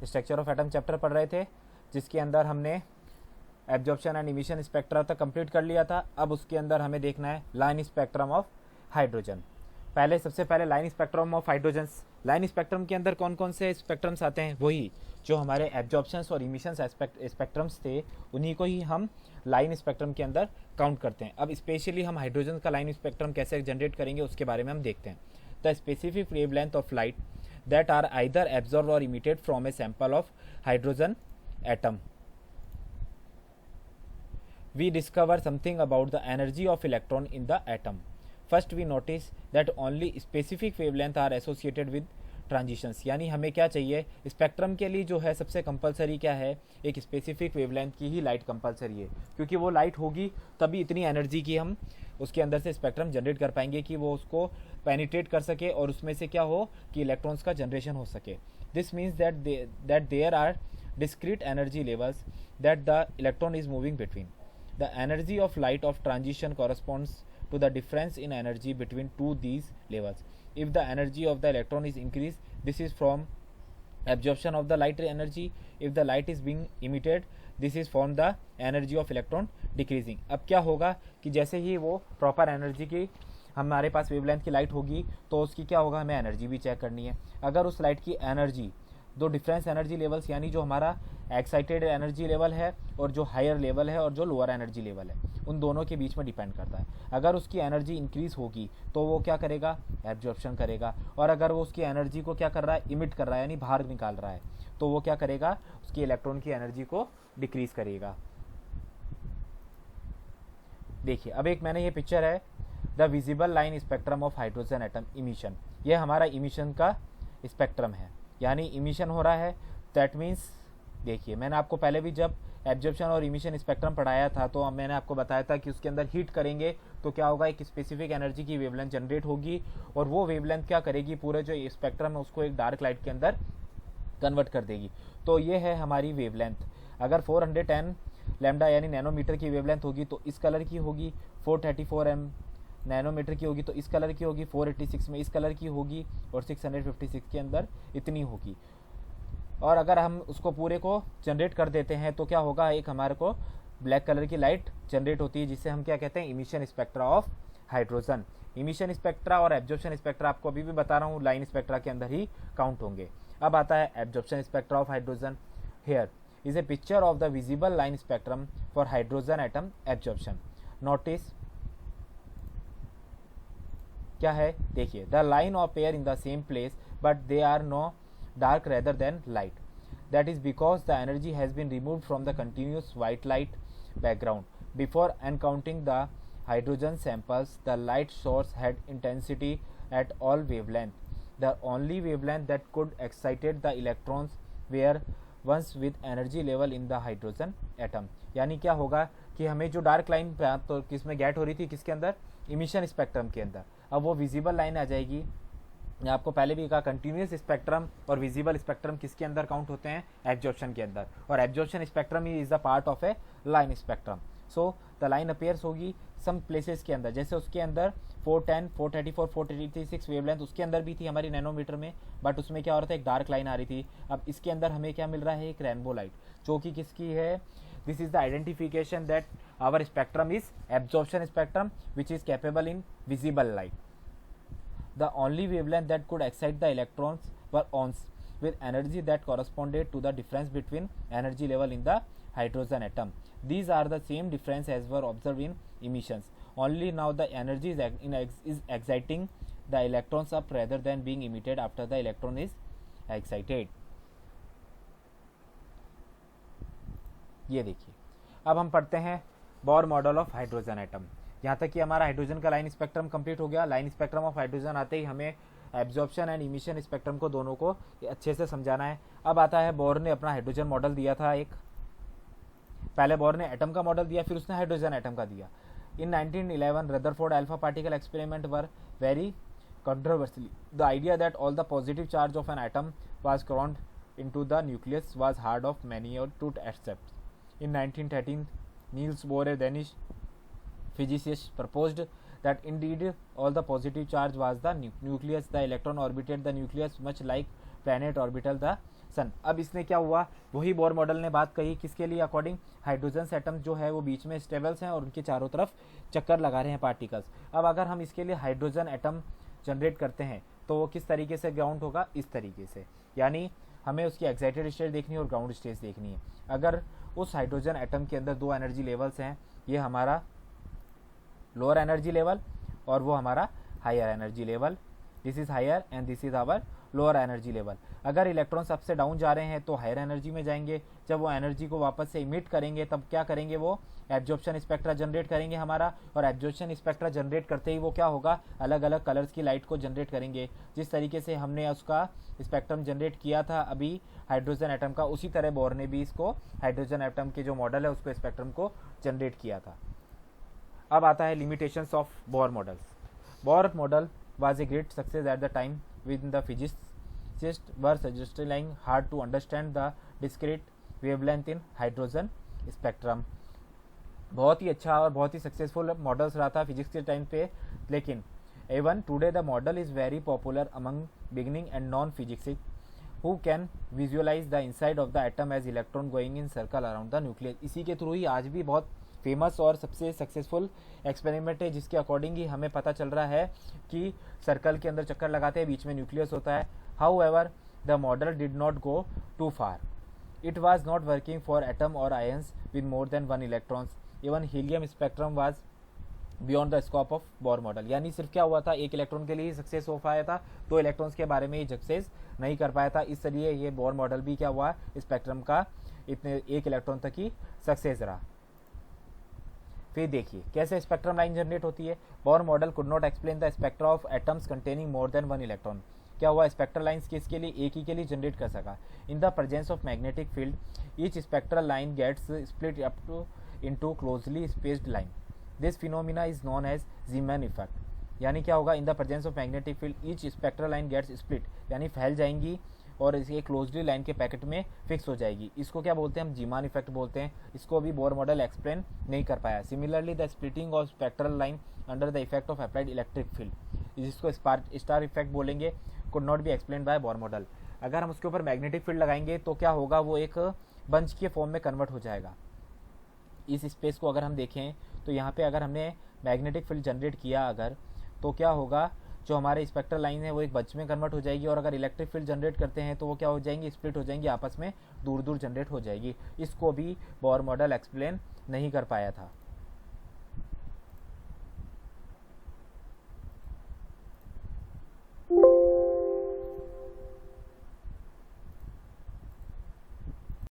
Structure of atom chapter पढ़ रहे थे, जिसके अंदर हमने एब्जॉर्प्शन एंड इमिशन स्पेक्ट्रा तक कंप्लीट कर लिया था। अब उसके अंदर हमें देखना है लाइन स्पेक्ट्रम ऑफ हाइड्रोजन। सबसे पहले line spectrum of hydrogen. Line spectrum के अंदर कौन कौन से स्पेक्ट्रम्स आते हैं? वही जो हमारे एब्जॉर्प्शंस और इमिशंस स्पेक्ट्रम्स थे, उन्हीं को ही हम लाइन स्पेक्ट्रम के अंदर काउंट करते हैं। अब स्पेशली हम हाइड्रोजन का लाइन स्पेक्ट्रम कैसे जनरेट करेंगे उसके बारे में हम देखते हैं। The specific wavelength of light that are either absorbed or emitted from a sample of hydrogen atom. We discover something about the energy of electron in the atom. First we notice that only specific wavelength are associated with transitions. यानी हमें क्या चाहिए, spectrum के लिए जो है सबसे compulsory क्या है, एक स्पेसिफिक वेवलेंथ की ही लाइट कंपलसरी है, क्योंकि वो लाइट होगी तभी इतनी एनर्जी की हम उसके अंदर से स्पेक्ट्रम जनरेट कर पाएंगे कि वो उसको पेनिट्रेट कर सके और उसमें से क्या हो कि इलेक्ट्रॉन्स का जनरेशन हो सके। This means that there are discrete energy levels that the electron is moving between. The energy of light of transition corresponds to the difference in energy between these levels. If the energy of the electron is increased, this is from absorption of the light energy. If the light is being emitted, this is from the energy of electron decreasing. अब क्या होगा कि जैसे ही वो proper energy की हमारे पास wavelength की light होगी तो उसकी क्या होगा, हमें एनर्जी भी चेक करनी है। अगर उस लाइट की एनर्जी दो डिफरेंस एनर्जी लेवल्स, यानी जो हमारा एक्साइटेड एनर्जी लेवल है और जो हायर लेवल है और जो लोअर एनर्जी लेवल है, उन दोनों के बीच में डिपेंड करता है। अगर उसकी एनर्जी इंक्रीज होगी तो वो क्या करेगा, एब्जॉर्प्शन करेगा, और अगर वो उसकी एनर्जी को क्या कर रहा है, इमिट कर रहा है यानी बाहर निकाल रहा है, तो वो क्या करेगा, उसकी इलेक्ट्रॉन की एनर्जी को डिक्रीज करेगा। देखिए अब एक मैंने ये पिक्चर है, the visible line spectrum of hydrogen atom emission. ये हमारा इमिशन का स्पेक्ट्रम है, यानी इमिशन हो रहा है। दैट मीन्स देखिए मैंने आपको पहले भी जब एब्जॉर्प्शन और इमिशन स्पेक्ट्रम पढ़ाया था तो मैंने आपको बताया था कि उसके अंदर हीट करेंगे तो क्या होगा, एक स्पेसिफिक एनर्जी की वेवलेंथ जनरेट होगी और वो वेवलेंथ क्या करेगी, पूरे जो स्पेक्ट्रम है उसको एक डार्क लाइट के अंदर कन्वर्ट कर देगी। तो ये है हमारी वेवलेंथ। अगर 410 लैम्डा यानी नैनोमीटर की वेवलेंथ होगी तो इस कलर की होगी, 434 नैनोमीटर की होगी तो इस कलर की होगी, 486 में इस कलर की होगी और 656 के अंदर इतनी होगी। और अगर हम उसको पूरे को जनरेट कर देते हैं तो क्या होगा, एक हमारे को ब्लैक कलर की लाइट जनरेट होती है, जिसे हम क्या कहते हैं, emission spectra of hydrogen. Emission spectra और एब्जॉर्प्शन स्पेक्ट्रा आपको अभी भी बता रहा हूँ लाइन स्पेक्ट्रा के अंदर ही काउंट होंगे। अब आता है absorption spectra of hydrogen. Here is a picture of the visible line spectrum for hydrogen atom absorption. Notice क्या है, देखिए the line of air in the same place but they are no dark rather than light. That is because the energy has been removed from the continuous white light background. Before encountering the hydrogen samples, the light source had intensity at all wavelength. The only wavelength that could excited the electrons were ones with energy level in the hydrogen atom. यानी क्या होगा कि हमें जो dark line तो किसमें gate हो रही थी, किसके अंदर, इमिशन स्पेक्ट्रम के अंदर। अब वो विजिबल लाइन आ जाएगी। मैं आपको पहले भी कहा कंटिन्यूस स्पेक्ट्रम और विजिबल स्पेक्ट्रम किसके अंदर काउंट होते हैं, एब्जॉर्प्शन के अंदर, और absorption spectrum he is the part of A line spectrum. So the line appears होगी सम प्लेसेस के अंदर, जैसे उसके अंदर 410 434 486 वेवलेंथ उसके अंदर भी थी हमारी नैनोमीटर में, बट उसमें क्या हो रहा था, एक डार्क लाइन आ रही थी। अब इसके अंदर हमें क्या मिल रहा है, एक रेनबो लाइट, जो कि किसकी है, this is the identification that our spectrum is absorption spectrum which is capable in visible light. The only wavelength that could excite the electrons were ons with energy that corresponded to the difference between energy level in the hydrogen atom. These are the same difference as were observed in emissions. Only now the energy is exciting the electrons up rather than being emitted after the electron is excited. ये देखिए अब हम पढ़ते हैं Bohr model of hydrogen atom. यहाँ तक कि हमारा हाइड्रोजन का लाइन स्पेक्ट्रम कंप्लीट हो गया। लाइन स्पेक्ट्रम ऑफ हाइड्रोजन आते ही हमें एब्जॉर्प्शन एंड इमिशन स्पेक्ट्रम को दोनों को अच्छे से समझाना है। अब आता है बोर ने अपना हाइड्रोजन मॉडल दिया था एक, पहले बोर ने एटम का मॉडल दिया, फिर उसने हाइड्रोजन एटम का दिया। इन 1911 Rutherford alpha particle experiment were very controversially. The idea that all the positive charge of an atom was crammed into the nucleus was hard of many to accept. In 1913, Niels Bohr, a Danish physicist, proposed that indeed all the positive charge was the nucleus. The electron orbited the nucleus much like planet orbital the सन। अब इसने क्या हुआ, वही Bohr model ने बात कही किसके लिए, अकॉर्डिंग हाइड्रोजन एटम जो है वो बीच में स्टेबल्स हैं और उनके चारों तरफ चक्कर लगा रहे हैं पार्टिकल्स। अब अगर हम इसके लिए हाइड्रोजन एटम जनरेट करते हैं तो वो किस तरीके से ग्राउंड होगा, इस तरीके से, यानी हमें उसकी एक्साइटेड स्टेट देखनी है और ग्राउंड स्टेट देखनी है। अगर उस हाइड्रोजन एटम के अंदर दो एनर्जी लेवल्स हैं, ये हमारा लोअर एनर्जी लेवल और वो हमारा higher energy level, this is higher and this is our lower energy level. अगर इलेक्ट्रॉन्स अप से डाउन जा रहे हैं तो हायर एनर्जी में जाएंगे, जब वो एनर्जी को वापस से इमिट करेंगे तब क्या करेंगे, वो एब्जॉर्प्शन स्पेक्ट्रा जनरेट करेंगे हमारा, और एब्जॉर्प्शन स्पेक्ट्रा जनरेट करते ही वो क्या होगा, अलग अलग कलर्स की लाइट को जनरेट करेंगे। जिस तरीके से हमने उसका स्पेक्ट्रम जनरेट किया था अभी हाइड्रोजन एटम का, उसी तरह बोर ने भी इसको हाइड्रोजन एटम के जो मॉडल है उसको स्पेक्ट्रम को जनरेट किया था। अब आता है limitations of bore models. Bohr model was a great success at the time when the physicists were suggesting hard to understand the discrete wavelength in hydrogen spectrum। बहुत ही अच्छा और बहुत ही सक्सेसफुल मॉडल्स रहा था फिजिक्स के टाइम पे, लेकिन even today the model is very popular among beginning and non physicists who can visualize the inside of the atom as electron going in circle around the nucleus। इसी के through ही आज भी बहुत famous और सबसे successful experiment है, जिसके according ही हमें पता चल रहा है कि सर्कल के अंदर चक्कर लगाते हैं, बीच में न्यूक्लियस होता है। However the model did not go too far, it was not working for atom और ions with more than one electrons, even helium spectrum was beyond the scope of Bohr model. यानी सिर्फ क्या हुआ था, एक electron के लिए success हो पाया था, दो इलेक्ट्रॉन्स के बारे में ये सक्सेस नहीं कर पाया था, इसलिए ये बोर मॉडल भी क्या हुआ, स्पेक्ट्रम का इतने एक इलेक्ट्रॉन तक ही सक्सेस रहा। फिर देखिए कैसे स्पेक्ट्रम लाइन जनरेट होती है। Bohr model could not explain the spectra of atoms containing more than one electron. क्या हुआ, स्पेक्ट्रल लाइन्स किसके लिए, एक ही के लिए जनरेट कर सका। In the presence of magnetic field each spectral line gets split up to into closely spaced line. This phenomena is known as Zeeman effect. यानी क्या होगा, in the presence of magnetic field each spectral line gets split, यानी फैल जाएंगी और इसके closely line के packet में फिक्स हो जाएगी। इसको क्या बोलते हैं, हम जीमान इफेक्ट बोलते हैं। इसको भी बोर मॉडल एक्सप्लेन नहीं कर पाया। Similarly the splitting of spectral line under the effect of applied electric field, जिसको स्टार इफेक्ट बोलेंगे, could not be explain by Bohr model. अगर हम उसके ऊपर मैग्नेटिक फील्ड लगाएंगे तो क्या होगा, वो एक बंच के फॉर्म में कन्वर्ट हो जाएगा। इस स्पेस को अगर हम देखें तो यहाँ पे अगर हमने मैग्नेटिक फील्ड जनरेट किया अगर, तो क्या होगा, जो हमारे स्पेक्ट्रल लाइन है वो एक बंच में कन्वर्ट हो जाएगी, और अगर इलेक्ट्रिक फील्ड जनरेट करते हैं तो वो क्या हो जाएंगी, स्प्लिट हो जाएंगी, आपस में दूर दूर जनरेट हो जाएगी। इसको भी बोर मॉडल एक्सप्लेन नहीं कर पाया था।